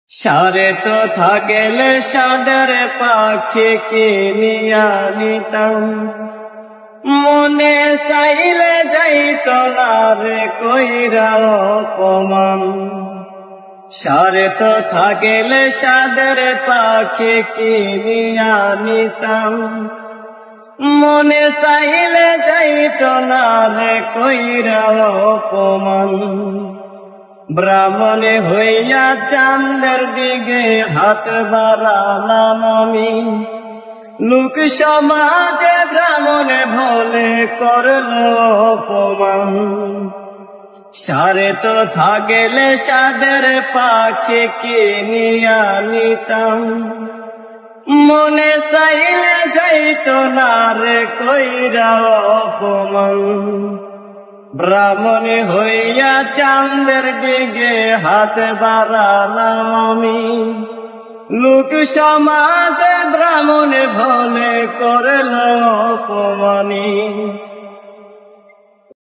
সারে তো থাকেলে সাদের পাখি কিনিয়া নিতাম, মনে চাইলে যাইত না রে কইরা অপমান। সারে তো থাকেলে সাদের পাখি কিনিয়া নিতাম, মনে চাইলে যাইত না রে কইরা অপমান। ব্রাহ্মণে হইয়া চাঁদের দিকে হাত বাড়ালাম আমি, লোক সমাজে ব্রাহ্মণে ভোলে করল অপমান। সারে তো থাকেলে সাদের পাখি কিনিয়া নিতাম, মনে চাইলে যাইত না রে কইরা অপমান। ব্রাহ্মণে হইয়া চাঁদের দিকে হাত বাড়ালাম আমি, লোক সমাজে ব্রাহ্মণে ভোলে করল অপমান।